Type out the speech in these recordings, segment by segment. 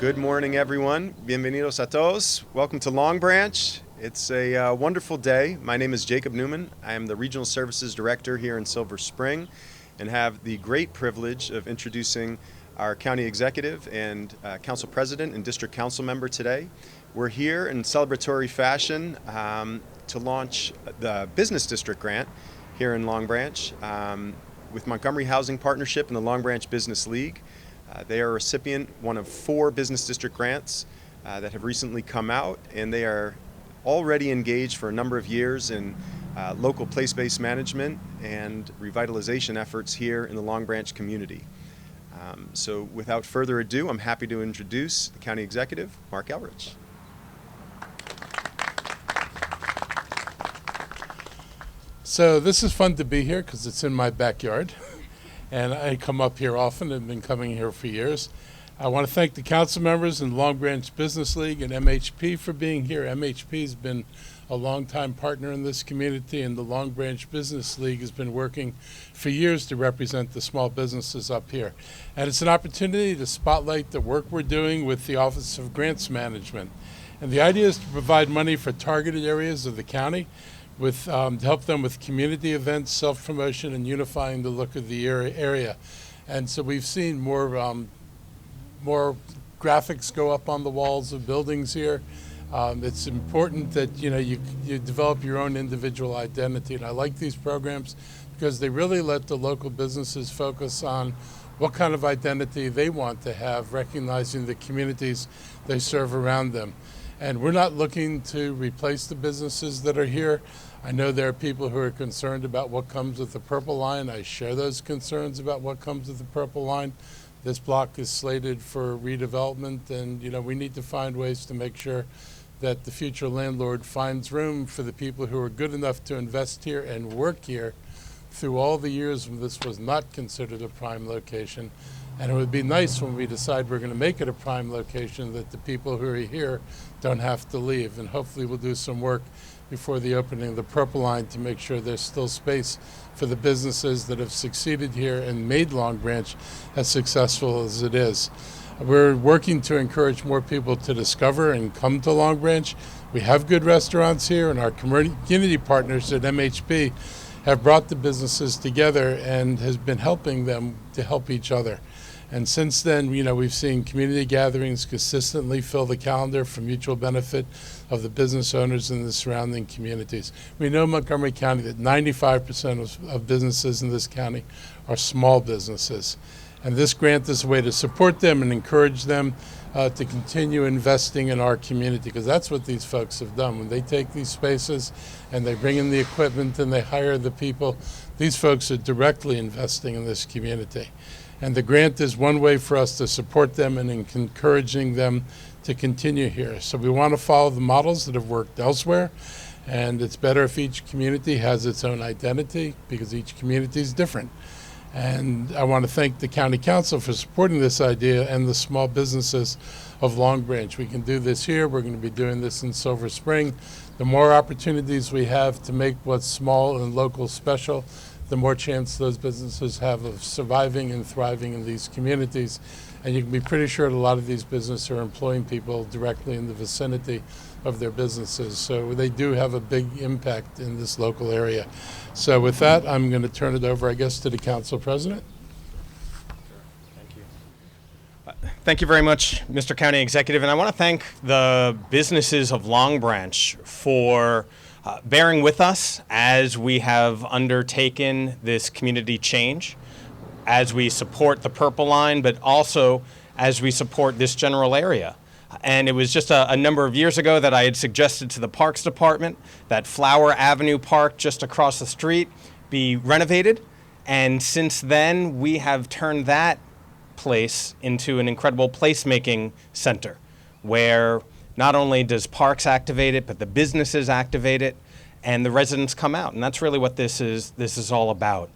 Good morning, everyone. Bienvenidos a todos. Welcome to Long Branch. It's a wonderful day. My name is Jacob Newman. I am the Regional Services Director here in Silver Spring and have the great privilege of introducing our County Executive and Council President and District Council Member today. We're here in celebratory fashion to launch the Business District Grant here in Long Branch with Montgomery Housing Partnership and the Long Branch Business League. They are a recipient, one of 4 business district grants that have recently come out, and they are already engaged for a number of years in local place-based management and revitalization efforts here in the Long Branch community. So without further ado, I'm happy to introduce the County Executive, Mark Elrich. So this is fun to be here because it's in my backyard. And I come up here often and been coming here for years. I want to thank the council members and Long Branch Business League and MHP for being here. MHP has been a longtime partner in this community, and the Long Branch Business League has been working for years to represent the small businesses up here. And it's an opportunity to spotlight the work we're doing with the Office of Grants Management. And the idea is to provide money for targeted areas of the county with to help them with community events, self-promotion, and unifying the look of the area. And so we've seen more graphics go up on the walls of buildings here. It's important that you develop your own individual identity, and I like these programs because they really let the local businesses focus on what kind of identity they want to have, recognizing the communities they serve around them. And we're not looking to replace the businesses that are here. I know there are people who are concerned about what comes with the Purple Line. I share those concerns about what comes with the Purple Line. This block is slated for redevelopment, and we need to find ways to make sure that the future landlord finds room for the people who are good enough to invest here and work here through all the years when this was not considered a prime location. And it would be nice when we decide we're going to make it a prime location that the people who are here don't have to leave. And hopefully we'll do some work before the opening of the Purple Line to make sure there's still space for the businesses that have succeeded here and made Long Branch as successful as it is. We're working to encourage more people to discover and come to Long Branch. We have good restaurants here, and our community partners at MHP have brought the businesses together and has been helping them to help each other. And since then, we've seen community gatherings consistently fill the calendar for mutual benefit of the business owners in the surrounding communities. We know in Montgomery County that 95% of businesses in this county are small businesses. And this grant is a way to support them and encourage them to continue investing in our community, because that's what these folks have done. When they take these spaces and they bring in the equipment and they hire the people, these folks are directly investing in this community. And the grant is one way for us to support them and encouraging them to continue here. So we want to follow the models that have worked elsewhere, and it's better if each community has its own identity because each community is different. And I want to thank the County Council for supporting this idea and the small businesses of Long Branch. We can do this here. We're going to be doing this in Silver Spring. The more opportunities we have to make what's small and local special, the more chance those businesses have of surviving and thriving in these communities. And you can be pretty sure that a lot of these businesses are employing people directly in the vicinity of their businesses. So they do have a big impact in this local area. So with that, I'm going to turn it over, I guess, to the Council President. Thank you. Thank you very much, Mr. County Executive. And I want to thank the businesses of Long Branch for bearing with us as we have undertaken this community change, as we support the Purple Line, but also as we support this general area. And it was just a number of years ago that I had suggested to the Parks Department that Flower Avenue Park just across the street be renovated. And since then, we have turned that place into an incredible placemaking center where not only does Parks activate it, but the businesses activate it, and the residents come out. And that's really what this is all about.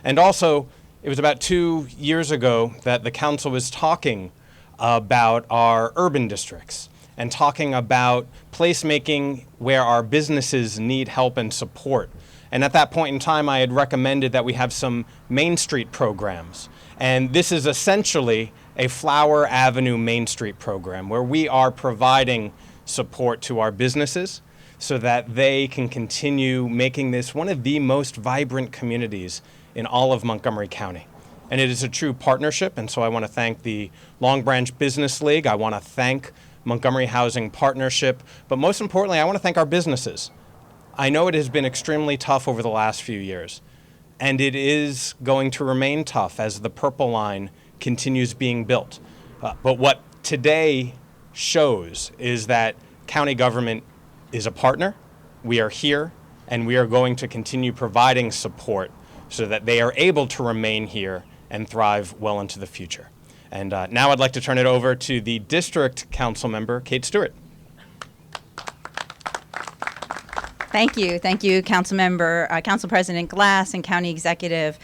And also, it was about 2 years ago that the council was talking about our urban districts and talking about placemaking where our businesses need help and support. And at that point in time, I had recommended that we have some Main Street programs. And this is essentially a Flower Avenue Main Street program where we are providing support to our businesses so that they can continue making this one of the most vibrant communities in all of Montgomery County. And it is a true partnership, and so I want to thank the Long Branch Business League. I want to thank Montgomery Housing Partnership, but most importantly, I want to thank our businesses. I know it has been extremely tough over the last few years, and it is going to remain tough as the Purple Line continues being built. But what today shows is that county government is a partner. We are here, and we are going to continue providing support so that they are able to remain here and thrive well into the future. And now I'd like to turn it over to the District Council Member, Kate Stewart. Thank you, Council President Glass and County Executive.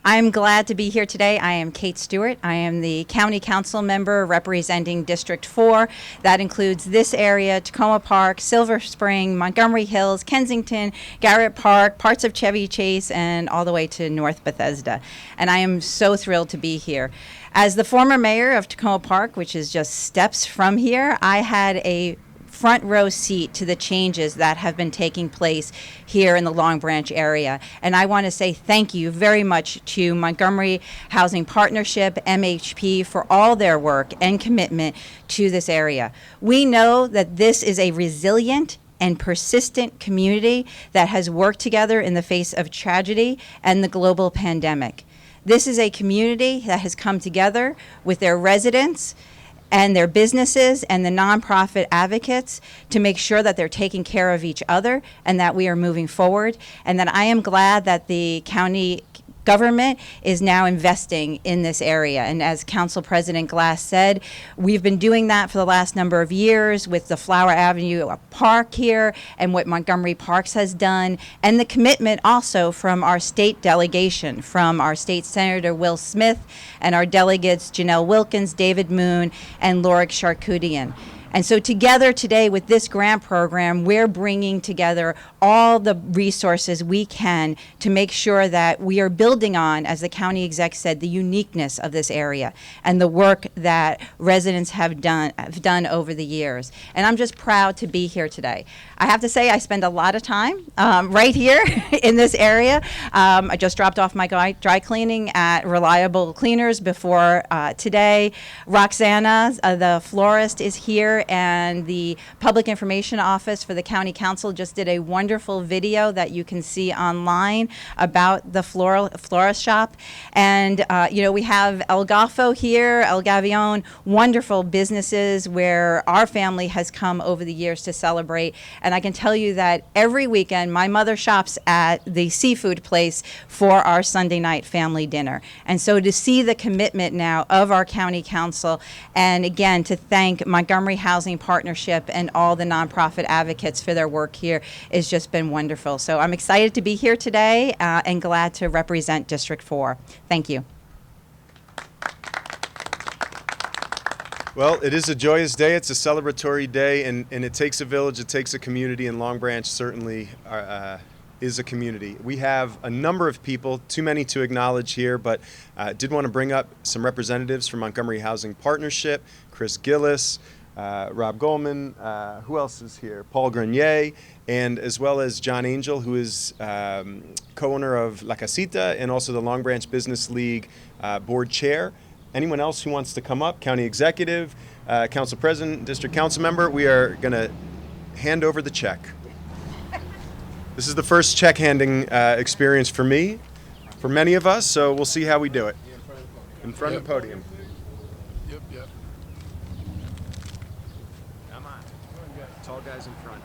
I'm glad to be here today. I am Kate Stewart. I am the County Council Member representing District 4. That includes this area, Tacoma Park, Silver Spring, Montgomery Hills, Kensington, Garrett Park, parts of Chevy Chase, and all the way to North Bethesda. And I am so thrilled to be here. As the former mayor of Tacoma Park, which is just steps from here, I had a front row seat to the changes that have been taking place here in the Long Branch area. And I want to say thank you very much to Montgomery Housing Partnership, MHP, for all their work and commitment to this area. We know that this is a resilient and persistent community that has worked together in the face of tragedy and the global pandemic. This is a community that has come together with their residents and their businesses and the nonprofit advocates to make sure that they're taking care of each other and that we are moving forward, and that I am glad that the county government is now investing in this area. And as Council President Glass said, we've been doing that for the last number of years with the Flower Avenue Park here and what Montgomery Parks has done, and the commitment also from our state delegation, from our state Senator Will Smith and our delegates Janelle Wilkins, David Moon, and Lorik Charkoudian. And so together today with this grant program, we're bringing together all the resources we can to make sure that we are building on, as the county exec said, the uniqueness of this area and the work that residents have done over the years. And I'm just proud to be here today. I have to say I spend a lot of time right here in this area. I just dropped off my dry cleaning at Reliable Cleaners before today. Roxana, the florist, is here, and the Public Information Office for the County Council just did a wonderful video that you can see online about the florist shop. And we have El Golfo here, El Gavion, wonderful businesses where our family has come over the years to celebrate. And I can tell you that every weekend my mother shops at the seafood place for our Sunday night family dinner. And so to see the commitment now of our County Council, and again to thank Montgomery Housing Partnership and all the nonprofit advocates for their work here, has just been wonderful. So I'm excited to be here today and glad to represent District 4. Thank you. Well, it is a joyous day. It's a celebratory day, and it takes a village. It takes a community, and Long Branch certainly is a community. We have a number of people, too many to acknowledge here, but did want to bring up some representatives from Montgomery Housing Partnership, Chris Gillis, Rob Goldman, who else is here? Paul Grenier, and as well as John Angel, who is co-owner of La Casita and also the Long Branch Business League board chair. Anyone else who wants to come up, county executive, council president, district council member, we are going to hand over the check. This is the first check handing experience for me, for many of us, so we'll see how we do it. In front of the podium. Yep. Come on. Tall guys in front.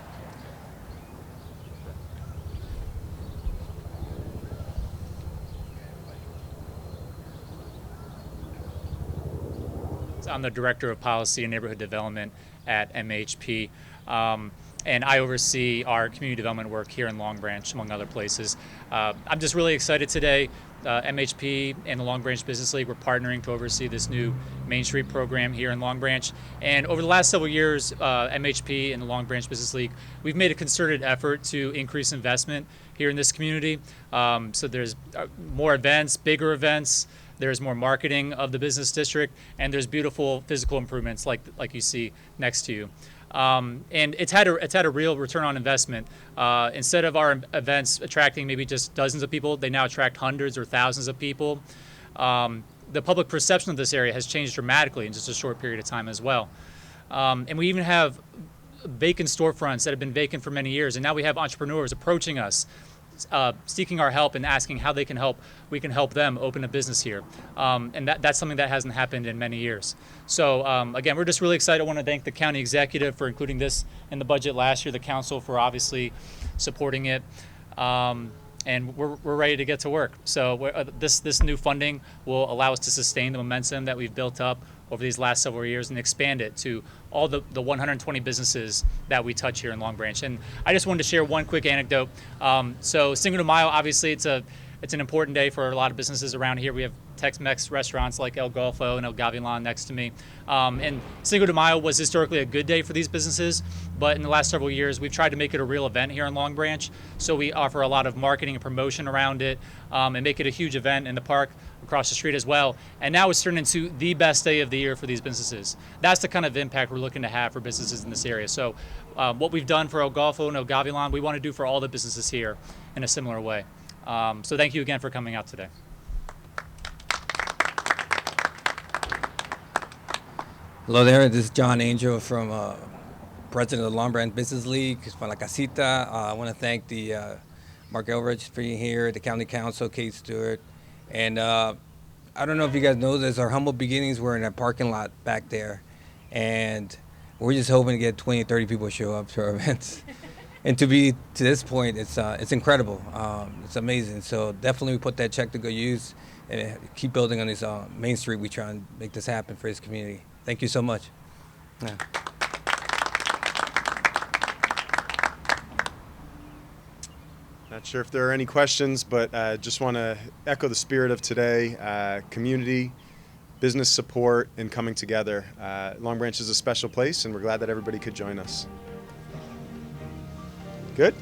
I'm the Director of Policy and Neighborhood Development at MHP, and I oversee our community development work here in Long Branch, among other places. I'm just really excited today. MHP and the Long Branch Business League, we're partnering to oversee this new Main Street program here in Long Branch. And over the last several years, MHP and the Long Branch Business League, we've made a concerted effort to increase investment here in this community. So there's more events, bigger events, there's more marketing of the business district, and there's beautiful physical improvements like you see next to you. And it's had a real return on investment. Instead of our events attracting maybe just dozens of people, they now attract hundreds or thousands of people. The public perception of this area has changed dramatically in just a short period of time as well. And we even have vacant storefronts that have been vacant for many years, and now we have entrepreneurs approaching us, seeking our help and asking how we can help them open a business here. And that's something that hasn't happened in many years. So again, we're just really excited. I want to thank the county executive for including this in the budget last year, the council for obviously supporting it. And we're ready to get to work. So this new funding will allow us to sustain the momentum that we've built up over these last several years and expand it to all the 120 businesses that we touch here in Long Branch. And I just wanted to share one quick anecdote. So Cinco de Mayo, obviously, it's an important day for a lot of businesses around here. We have Tex-Mex restaurants like El Golfo and El Gavilan next to me. And Cinco de Mayo was historically a good day for these businesses, but in the last several years, we've tried to make it a real event here in Long Branch. So we offer a lot of marketing and promotion around it, and make it a huge event in the park across the street as well. And now it's turned into the best day of the year for these businesses. That's the kind of impact we're looking to have for businesses in this area. So what we've done for El Golfo and El Gavilan, we want to do for all the businesses here in a similar way. So thank you again for coming out today. Hello there, this is John Angel from President of the Long Branch Business League, from La Casita. I want to thank the Mark Elridge for being here, the County Council, Kate Stewart, and I don't know if you guys know this, our humble beginnings were in a parking lot back there, and we're just hoping to get 20, 30 people show up to our events. And to this point, it's incredible. It's amazing. So definitely we put that check to go use and keep building on this Main Street. We try and make this happen for this community. Thank you so much. Yeah. Not sure if there are any questions, but just want to echo the spirit of today, community, business support, and coming together. Long Branch is a special place, and we're glad that everybody could join us. Good?